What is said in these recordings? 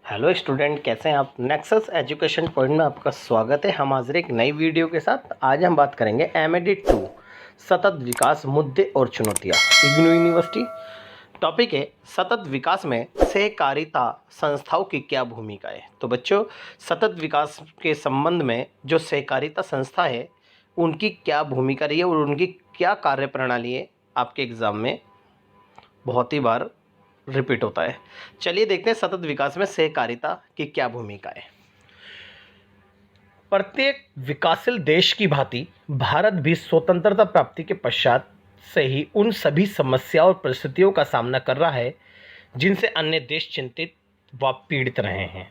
Hello student, कैसे हैं आप। नेक्सस एजुकेशन पॉइंट में आपका स्वागत है। हम हाजिर एक नई वीडियो के साथ। आज हम बात करेंगे एमएडी 2 सतत विकास मुद्दे और चुनौतियाँ, इग्नू यूनिवर्सिटी। टॉपिक है सतत विकास में सहकारिता संस्थाओं की क्या भूमिका है। तो बच्चों, सतत विकास के संबंध में जो सहकारिता संस्था है उनकी क्या भूमिका रही है और उनकी क्या कार्यप्रणाली है, आपके एग्ज़ाम में बहुत ही बार रिपीट होता है। चलिए देखते हैं सतत विकास में सहकारिता की क्या भूमिका है। प्रत्येक विकासशील देश की भांति भारत भी स्वतंत्रता प्राप्ति के पश्चात से ही उन सभी समस्याओं और परिस्थितियों का सामना कर रहा है जिनसे अन्य देश चिंतित व पीड़ित रहे हैं।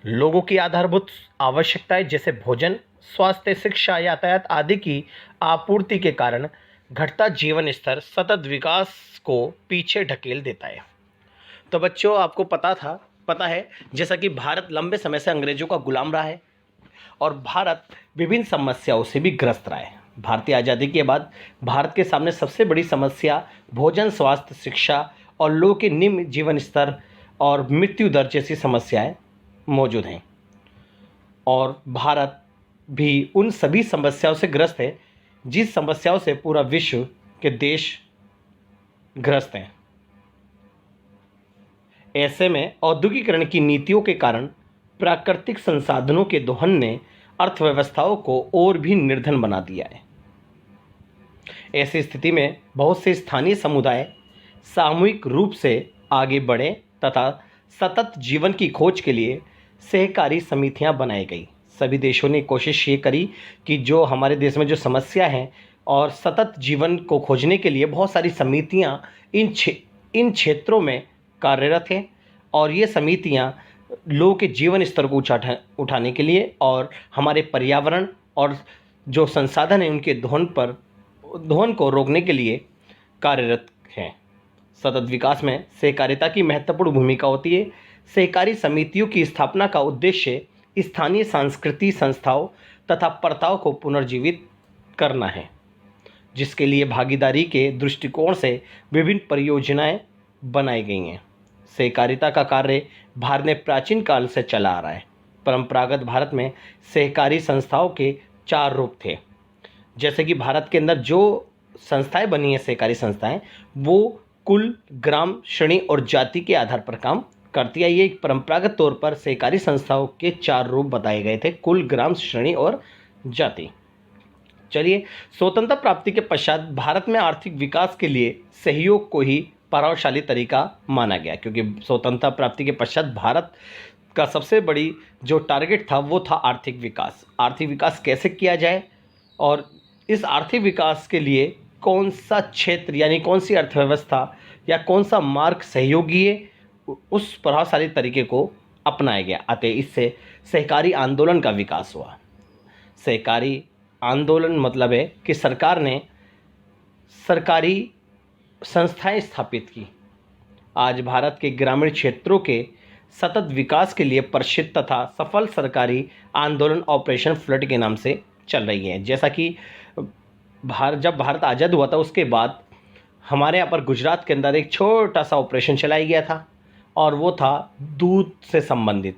लोगों की आधारभूत आवश्यकताएं जैसे भोजन, स्वास्थ्य, शिक्षा, यातायात आदि की आपूर्ति के कारण घटता जीवन स्तर सतत विकास को पीछे ढकेल देता है। तो बच्चों, आपको पता है जैसा कि भारत लंबे समय से अंग्रेजों का गुलाम रहा है और भारत विभिन्न समस्याओं से भी ग्रस्त रहा है। भारतीय आज़ादी के बाद भारत के सामने सबसे बड़ी समस्या भोजन, स्वास्थ्य, शिक्षा और लोगों के निम्न जीवन स्तर और मृत्यु दर जैसी समस्याएं मौजूद हैं। और भारत भी उन सभी समस्याओं से ग्रस्त है जिस समस्याओं से पूरा विश्व के देश ग्रस्त हैं। ऐसे में औद्योगिकरण की नीतियों के कारण प्राकृतिक संसाधनों के दोहन ने अर्थव्यवस्थाओं को और भी निर्धन बना दिया है। ऐसी स्थिति में बहुत से स्थानीय समुदाय सामूहिक रूप से आगे बढ़े तथा सतत जीवन की खोज के लिए सहकारी समितियां बनाई गई। सभी देशों ने कोशिश ये करी कि जो हमारे देश में जो समस्या है और सतत जीवन को खोजने के लिए बहुत सारी समितियां इन क्षेत्रों में कार्यरत हैं और ये समितियां लोगों के जीवन स्तर को उठाने के लिए और हमारे पर्यावरण और जो संसाधन हैं उनके दोहन को रोकने के लिए कार्यरत हैं। सतत विकास में सहकारिता की महत्वपूर्ण भूमिका होती है। सहकारी समितियों की स्थापना का उद्देश्य स्थानीय सांस्कृतिक संस्थाओं तथा प्रथाओं को पुनर्जीवित करना है, जिसके लिए भागीदारी के दृष्टिकोण से विभिन्न परियोजनाएं बनाई गई हैं। सहकारिता का कार्य भारत में प्राचीन काल से चला आ रहा है। परंपरागत भारत में सहकारी संस्थाओं के 4 रूप थे। जैसे कि भारत के अंदर जो संस्थाएं बनी हैं, सहकारी संस्थाएं, वो कुल, ग्राम, श्रेणी और जाति के आधार पर काम करती है। ये परंपरागत तौर पर सहकारी संस्थाओं के 4 रूप बताए गए थे: कुल, ग्राम, श्रेणी और जाति। चलिए, स्वतंत्रता प्राप्ति के पश्चात भारत में आर्थिक विकास के लिए सहयोग को ही प्रभावशाली तरीका माना गया, क्योंकि स्वतंत्रता प्राप्ति के पश्चात भारत का सबसे बड़ी जो टारगेट था वो था आर्थिक विकास। आर्थिक विकास कैसे किया जाए और इस आर्थिक विकास के लिए कौन सा क्षेत्र यानी कौन सी अर्थव्यवस्था या कौन सा मार्ग सहयोगी है, उस प्रभावशाली तरीके को अपनाया गया। अतः इससे सहकारी आंदोलन का विकास हुआ। सहकारी आंदोलन मतलब है कि सरकार ने सरकारी संस्थाएं स्थापित की। आज भारत के ग्रामीण क्षेत्रों के सतत विकास के लिए प्रसिद्ध तथा सफल सरकारी आंदोलन ऑपरेशन फ्लड के नाम से चल रही है। जैसा कि जब भारत आज़ाद हुआ था उसके बाद हमारे यहाँ पर गुजरात के अंदर एक छोटा सा ऑपरेशन चलाया गया था और वो था दूध से संबंधित।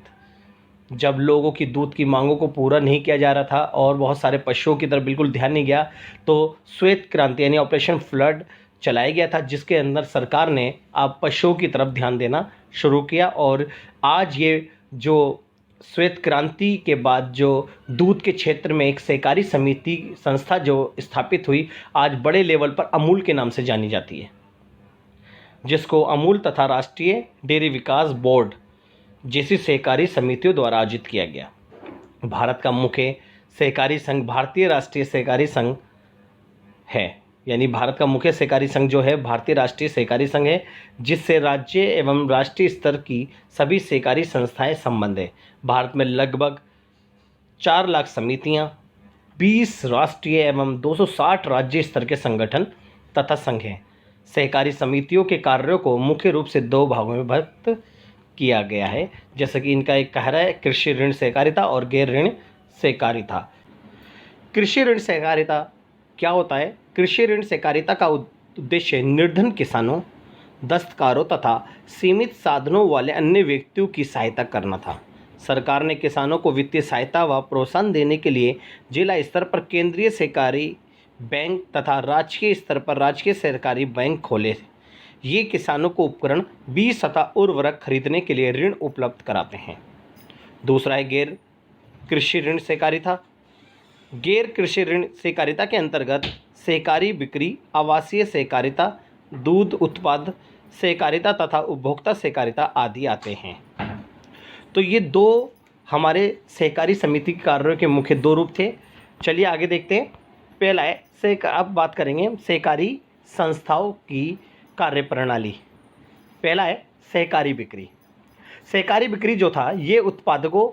जब लोगों की दूध की मांगों को पूरा नहीं किया जा रहा था और बहुत सारे पशुओं की तरफ बिल्कुल ध्यान नहीं गया, तो श्वेत क्रांति यानी ऑपरेशन फ्लड चलाया गया था, जिसके अंदर सरकार ने अब पशुओं की तरफ ध्यान देना शुरू किया। और आज ये जो श्वेत क्रांति के बाद जो दूध के क्षेत्र में एक सहकारी समिति संस्था जो स्थापित हुई, आज बड़े लेवल पर अमूल के नाम से जानी जाती है, जिसको अमूल तथा राष्ट्रीय डेयरी विकास बोर्ड जैसी सहकारी समितियों द्वारा आयोजित किया गया। भारत का मुख्य सहकारी संघ भारतीय राष्ट्रीय सहकारी संघ है, यानी भारत का मुख्य सहकारी संघ जो है भारतीय राष्ट्रीय सहकारी संघ है, जिससे राज्य एवं राष्ट्रीय स्तर की सभी सहकारी संस्थाएं संबद्ध है। भारत में लगभग 4 लाख समितियां, 20 राष्ट्रीय एवं 260 राज्य स्तर के संगठन तथा संघ हैं। सहकारी समितियों के कार्यों को मुख्य रूप से 2 भागों में विभक्त किया गया है, जैसे कि इनका एक कह रहा है कृषि ऋण सहकारिता और गैर ऋण सहकारिता। कृषि ऋण सहकारिता क्या होता है? कृषि ऋण सहकारिता का उद्देश्य निर्धन किसानों दस्तकारों तथा सीमित साधनों वाले अन्य व्यक्तियों की सहायता करना था। सरकार ने किसानों को वित्तीय सहायता व प्रोत्साहन देने के लिए जिला स्तर पर केंद्रीय सहकारी बैंक तथा राजकीय स्तर पर राजकीय सहकारी बैंक खोले। ये किसानों को उपकरण, बीज तथा उर्वरक खरीदने के लिए ऋण उपलब्ध कराते हैं। दूसरा है गैर कृषि ऋण सहकारिता। गैर कृषि ऋण सहकारिता के अंतर्गत सहकारी बिक्री, आवासीय सहकारिता, दूध उत्पाद सहकारिता तथा उपभोक्ता सहकारिता आदि आते हैं। तो ये दो हमारे सहकारी समिति के कार्यों के मुख्य दो रूप थे। चलिए आगे देखते हैं। पहला है अब बात करेंगे सहकारी संस्थाओं की कार्य प्रणाली। पहला है सहकारी बिक्री। सहकारी बिक्री जो था ये उत्पादकों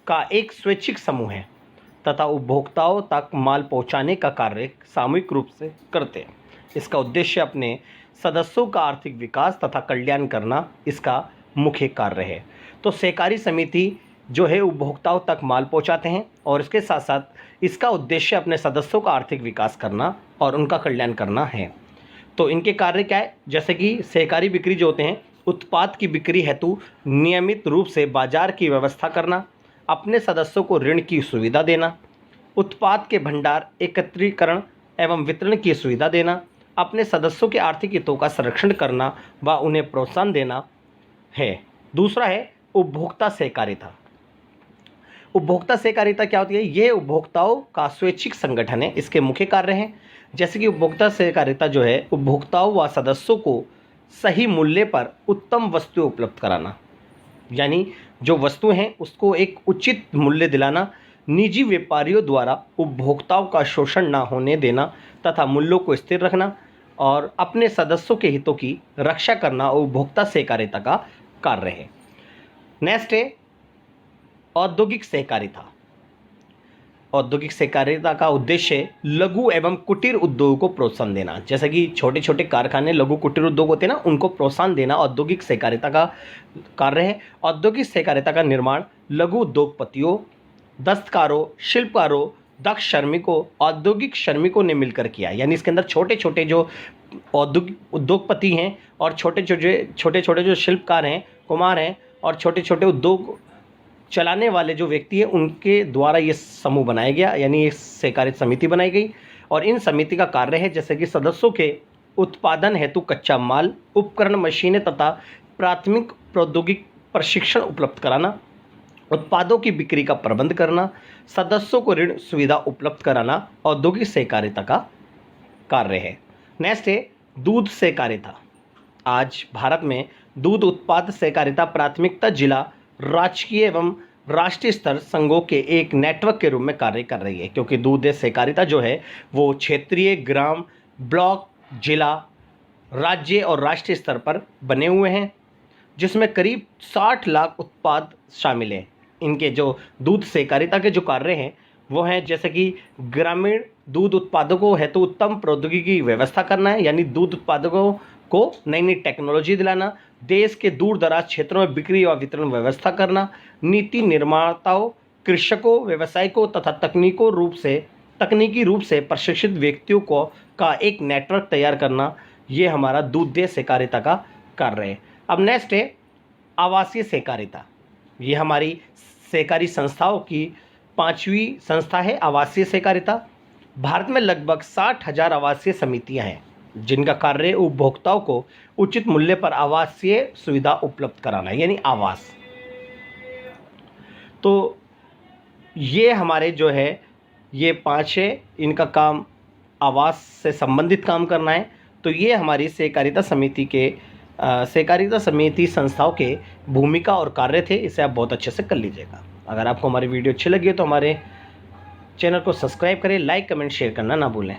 का एक स्वैच्छिक समूह है तथा उपभोक्ताओं तक माल पहुंचाने का कार्य सामूहिक रूप से करते हैं। इसका उद्देश्य अपने सदस्यों का आर्थिक विकास तथा कल्याण करना इसका मुख्य कार्य है। तो सहकारी समिति जो है उपभोक्ताओं तक माल पहुंचाते हैं और इसके साथ साथ इसका उद्देश्य अपने सदस्यों का आर्थिक विकास करना और उनका कल्याण करना है। तो इनके कार्य क्या है, जैसे कि सहकारी बिक्री जो होते हैं, उत्पाद की बिक्री हेतु नियमित रूप से बाजार की व्यवस्था करना, अपने सदस्यों को ऋण की सुविधा देना, उत्पाद के भंडार एकत्रीकरण एवं वितरण की सुविधा देना, अपने सदस्यों के आर्थिक हितों का संरक्षण करना व उन्हें प्रोत्साहन देना है। दूसरा है उपभोक्ता सहकारिता। उपभोक्ता सहकारिता क्या होती है? ये उपभोक्ताओं का स्वैच्छिक संगठन है। इसके मुख्य कार्य हैं जैसे कि उपभोक्ता सहकारिता जो है उपभोक्ताओं व सदस्यों को सही मूल्य पर उत्तम वस्तुएं उपलब्ध कराना, यानी जो वस्तुएं हैं उसको एक उचित मूल्य दिलाना, निजी व्यापारियों द्वारा उपभोक्ताओं का शोषण न होने देना तथा मूल्यों को स्थिर रखना और अपने सदस्यों के हितों की रक्षा करना उपभोक्ता सहकारिता का कार्य है। नेक्स्ट है औद्योगिक सहकारिता। औद्योगिक सहकारिता का उद्देश्य लघु एवं कुटीर उद्योगों को प्रोत्साहन देना। जैसे कि छोटे छोटे कारखाने, लघु कुटीर उद्योग होते हैं ना, उनको प्रोत्साहन देना औद्योगिक सहकारिता का कार्य है। औद्योगिक सहकारिता का निर्माण लघु उद्योगपतियों, दस्तकारों, शिल्पकारों, दक्ष श्रमिकों, औद्योगिक श्रमिकों ने मिलकर किया। यानी इसके अंदर छोटे छोटे जो उद्योगपति हैं और छोटे छोटे जो शिल्पकार हैं, कुम्हार हैं और छोटे छोटे उद्योग चलाने वाले जो व्यक्ति हैं, उनके द्वारा ये समूह बनाया गया, यानी एक सहकारी समिति बनाई गई। और इन समिति का कार्य है जैसे कि सदस्यों के उत्पादन हेतु कच्चा माल, उपकरण, मशीनें तथा प्राथमिक प्रौद्योगिक प्रशिक्षण उपलब्ध कराना, उत्पादों की बिक्री का प्रबंध करना, सदस्यों को ऋण सुविधा उपलब्ध कराना औद्योगिक सहकारिता का कार्य है। नेक्स्ट है दूध सहकारिता। आज भारत में दूध उत्पाद सहकारिता प्राथमिकता जिला, राजकीय एवं राष्ट्रीय स्तर संघों के एक नेटवर्क के रूप में कार्य कर रही है, क्योंकि दूध सहकारिता जो है वो क्षेत्रीय, ग्राम, ब्लॉक, जिला, राज्य और राष्ट्रीय स्तर पर बने हुए हैं, जिसमें करीब 60 लाख उत्पाद शामिल हैं। इनके जो दूध सहकारिता के जो कार्य हैं वो हैं जैसे कि ग्रामीण दूध उत्पादकों हेतु उत्तम प्रौद्योगिकी की व्यवस्था करना है, यानी दूध उत्पादकों को नई नई टेक्नोलॉजी दिलाना, देश के दूर दराज क्षेत्रों में बिक्री और वितरण व्यवस्था करना, नीति निर्माताओं, कृषकों, व्यवसायिकों तथा तकनीकी रूप से प्रशिक्षित व्यक्तियों को का एक नेटवर्क तैयार करना, ये हमारा दूध सहकारिता का कार्य है। अब नेक्स्ट है आवासीय सहकारिता। ये हमारी सहकारी संस्थाओं की 5वीं संस्था है आवासीय सहकारिता। भारत में लगभग 60,000 आवासीय समितियां हैं जिनका कार्य उपभोक्ताओं को उचित मूल्य पर आवासीय सुविधा उपलब्ध कराना है, यानी आवास। तो ये हमारे जो है ये 5 है, इनका काम आवास से संबंधित काम करना है। तो ये हमारी सहकारिता समिति संस्थाओं के भूमिका और कार्य थे। इसे आप बहुत अच्छे से कर लीजिएगा। अगर आपको हमारी वीडियो अच्छी लगी है तो हमारे चैनल को सब्सक्राइब करें, लाइक, कमेंट, शेयर करना ना भूलें।